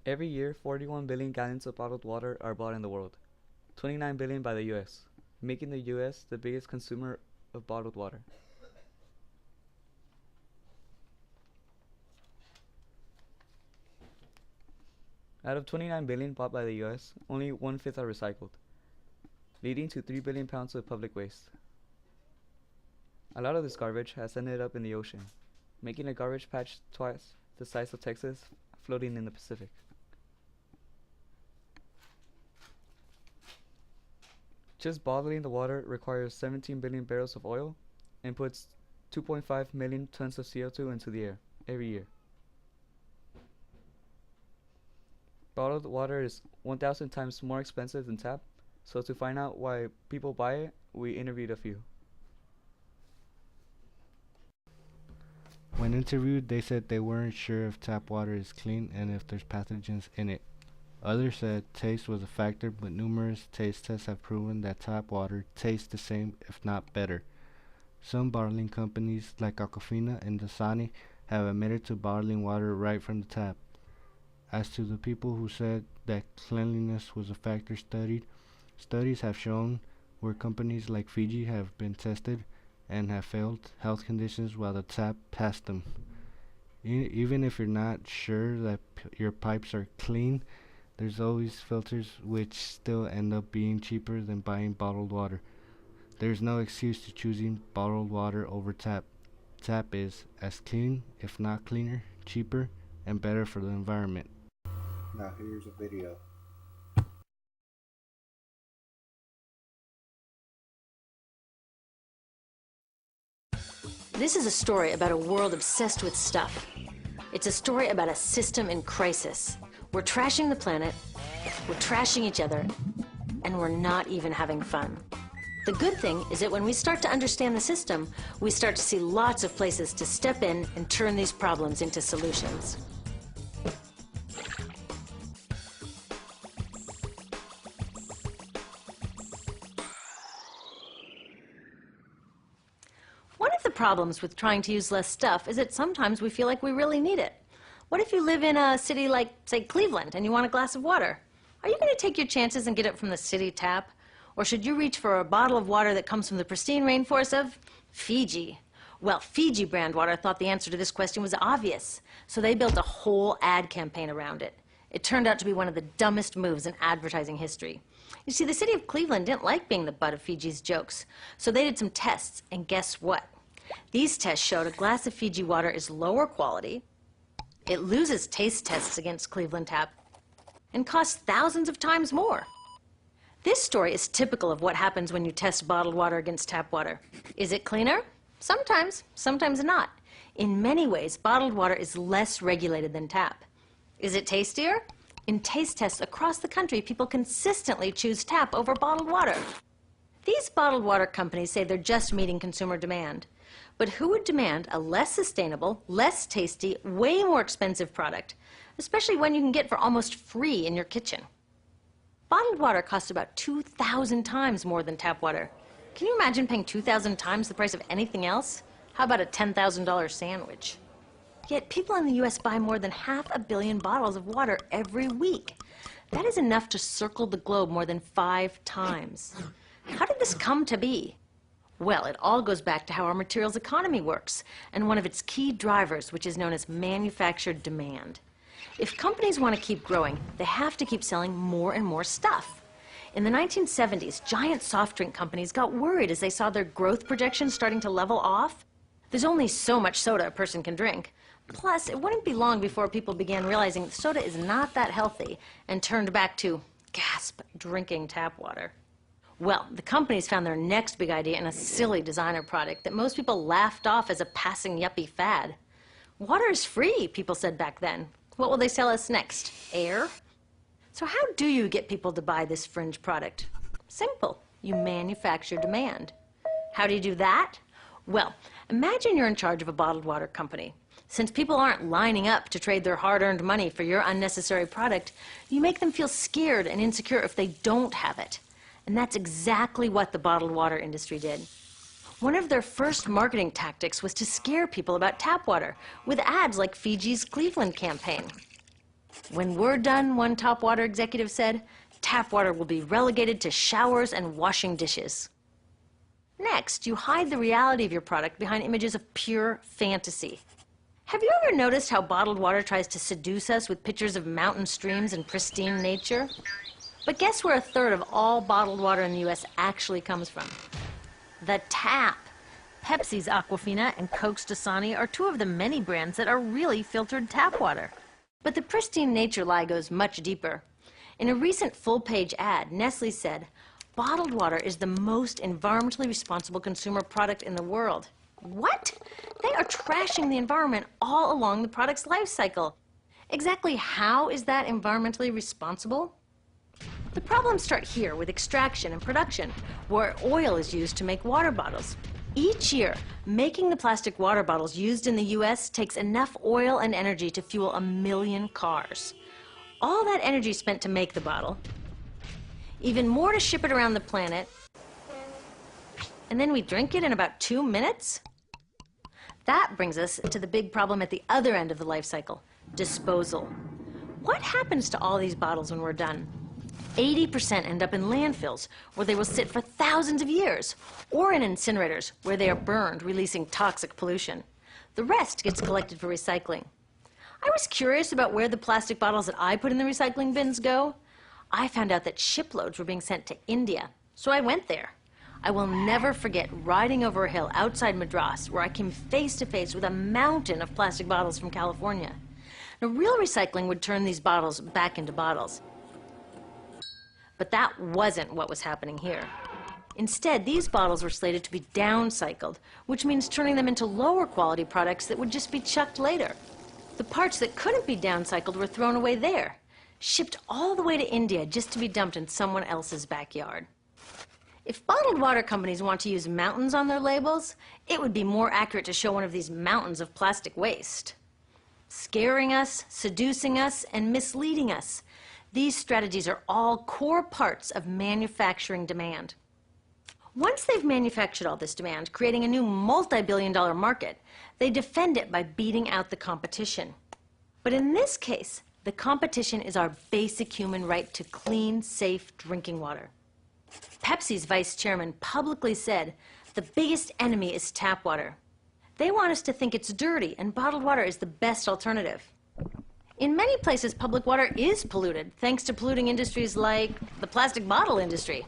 Every year, 41 billion gallons of bottled water are bought in the world, 29 billion by the US, making the US the biggest consumer of bottled water. Out of 29 billion bought by the US, only one-fifth are recycled, leading to 3 billion pounds of public waste. A lot of this garbage has ended up in the ocean, making a garbage patch twice the size of Texas floating in the Pacific. Just bottling the water requires 17 billion barrels of oil and puts 2.5 million tons of CO2 into the air every year. Bottled water is 1,000 times more expensive than tap, so to find out why people buy it, we interviewed a few. When interviewed, they said they weren't sure if tap water is clean and if there's pathogens in it. Others said taste was a factor, but numerous taste tests have proven that tap water tastes the same, if not better. Some bottling companies, like Aquafina and Dasani, have admitted to bottling water right from the tap. As to the people who said that cleanliness was a factor studies have shown where companies like Fiji have been tested and have failed health conditions while the tap passed them. Even if you're not sure that your pipes are clean, there's always filters which still end up being cheaper than buying bottled water. There's no excuse to choosing bottled water over tap. Tap is as clean, if not cleaner, cheaper, and better for the environment. Now here's a video. This is a story about a world obsessed with stuff. It's a story about a system in crisis. We're trashing the planet, we're trashing each other, and we're not even having fun. The good thing is that when we start to understand the system, we start to see lots of places to step in and turn these problems into solutions. One of the problems with trying to use less stuff is that sometimes we feel like we really need it. What if you live in a city like, say, Cleveland, and you want a glass of water? Are you going to take your chances and get it from the city tap? Or should you reach for a bottle of water that comes from the pristine rainforest of Fiji? Well, Fiji brand water thought the answer to this question was obvious, so they built a whole ad campaign around it. It turned out to be one of the dumbest moves in advertising history. You see, the city of Cleveland didn't like being the butt of Fiji's jokes, so they did some tests, and guess what? These tests showed a glass of Fiji water is lower quality, it loses taste tests against Cleveland Tap, and costs thousands of times more. This story is typical of what happens when you test bottled water against tap water. Is it cleaner? Sometimes, sometimes not. In many ways, bottled water is less regulated than tap. Is it tastier? In taste tests across the country, people consistently choose tap over bottled water. These bottled water companies say they're just meeting consumer demand. But who would demand a less sustainable, less tasty, way more expensive product, especially when you can get for almost free in your kitchen? Bottled water costs about 2,000 times more than tap water. Can you imagine paying 2,000 times the price of anything else? How about a $10,000 sandwich? Yet people in the US buy more than 500 million bottles of water every week. That is enough to circle the globe more than 5 times. How did this come to be? Well, it all goes back to how our materials economy works, and one of its key drivers, which is known as manufactured demand. If companies want to keep growing, they have to keep selling more and more stuff. In the 1970s, giant soft drink companies got worried as they saw their growth projections starting to level off. There's only so much soda a person can drink. Plus, it wouldn't be long before people began realizing that soda is not that healthy and turned back to, gasp, drinking tap water. Well, the companies found their next big idea in a silly designer product that most people laughed off as a passing yuppie fad. Water is free, people said back then. What will they sell us next? Air? So how do you get people to buy this fringe product? Simple. You manufacture demand. How do you do that? Well, imagine you're in charge of a bottled water company. Since people aren't lining up to trade their hard-earned money for your unnecessary product, you make them feel scared and insecure if they don't have it. And that's exactly what the bottled water industry did. One of their first marketing tactics was to scare people about tap water with ads like Fiji's Cleveland campaign. When we're done, one top water executive said, tap water will be relegated to showers and washing dishes. Next, you hide the reality of your product behind images of pure fantasy. Have you ever noticed how bottled water tries to seduce us with pictures of mountain streams and pristine nature? But guess where a third of all bottled water in the U.S. actually comes from? The tap. Pepsi's Aquafina and Coke's Dasani are two of the many brands that are really filtered tap water. But the pristine nature lie goes much deeper. In a recent full-page ad, Nestle said, bottled water is the most environmentally responsible consumer product in the world. What? They are trashing the environment all along the product's life cycle. Exactly how is that environmentally responsible? The problems start here with extraction and production, where oil is used to make water bottles. Each year, making the plastic water bottles used in the U.S. takes enough oil and energy to fuel 1 million cars. All that energy spent to make the bottle, even more to ship it around the planet, and then we drink it in about 2 minutes? That brings us to the big problem at the other end of the life cycle, disposal. What happens to all these bottles when we're done? 80% end up in landfills, where they will sit for thousands of years, or in incinerators, where they are burned, releasing toxic pollution. The rest gets collected for recycling. I was curious about where the plastic bottles that I put in the recycling bins go. I found out that shiploads were being sent to India, so I went there. I will never forget riding over a hill outside Madras, where I came face to face with a mountain of plastic bottles from California. Now, real recycling would turn these bottles back into bottles. But that wasn't what was happening here. Instead, these bottles were slated to be downcycled, which means turning them into lower quality products that would just be chucked later. The parts that couldn't be downcycled were thrown away there, shipped all the way to India just to be dumped in someone else's backyard. If bottled water companies want to use mountains on their labels, it would be more accurate to show one of these mountains of plastic waste. Scaring us, seducing us, and misleading us. These strategies are all core parts of manufacturing demand. Once they've manufactured all this demand, creating a new multi-billion-dollar market, they defend it by beating out the competition. But in this case, the competition is our basic human right to clean, safe drinking water. Pepsi's vice chairman publicly said, the biggest enemy is tap water. They want us to think it's dirty and bottled water is the best alternative. In many places, public water is polluted, thanks to polluting industries like the plastic bottle industry.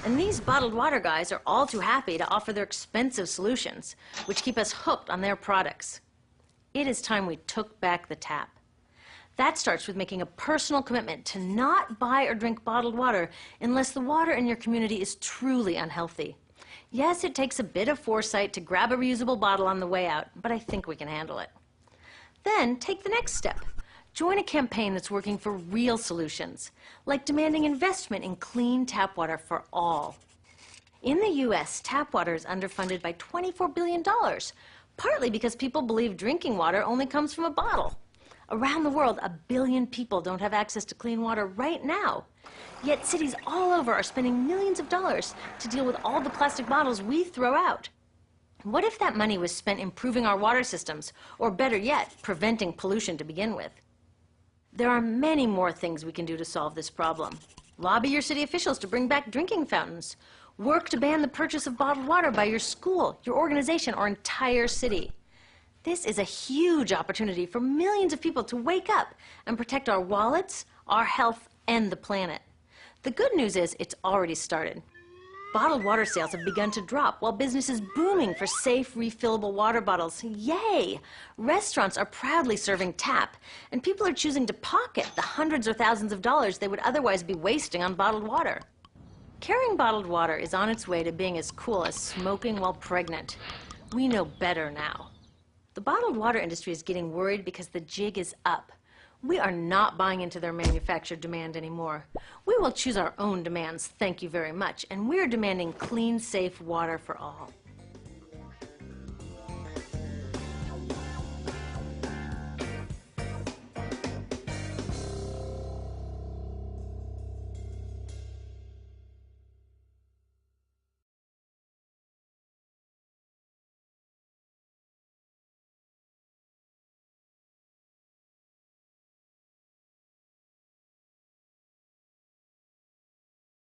And these bottled water guys are all too happy to offer their expensive solutions, which keep us hooked on their products. It is time we took back the tap. That starts with making a personal commitment to not buy or drink bottled water unless the water in your community is truly unhealthy. Yes, it takes a bit of foresight to grab a reusable bottle on the way out, but I think we can handle it. Then take the next step. Join a campaign that's working for real solutions, like demanding investment in clean tap water for all. In the U.S., tap water is underfunded by $24 billion, partly because people believe drinking water only comes from a bottle. Around the world, 1 billion people don't have access to clean water right now. Yet cities all over are spending millions of dollars to deal with all the plastic bottles we throw out. What if that money was spent improving our water systems, or better yet, preventing pollution to begin with? There are many more things we can do to solve this problem. Lobby your city officials to bring back drinking fountains. Work to ban the purchase of bottled water by your school, your organization, or entire city. This is a huge opportunity for millions of people to wake up and protect our wallets, our health, and the planet. The good news is it's already started. Bottled water sales have begun to drop while business is booming for safe, refillable water bottles. Yay! Restaurants are proudly serving tap, and people are choosing to pocket the hundreds or thousands of dollars they would otherwise be wasting on bottled water. Carrying bottled water is on its way to being as cool as smoking while pregnant. We know better now. The bottled water industry is getting worried because the jig is up. We are not buying into their manufactured demand anymore. We will choose our own demands, thank you very much, and we're demanding clean, safe water for all.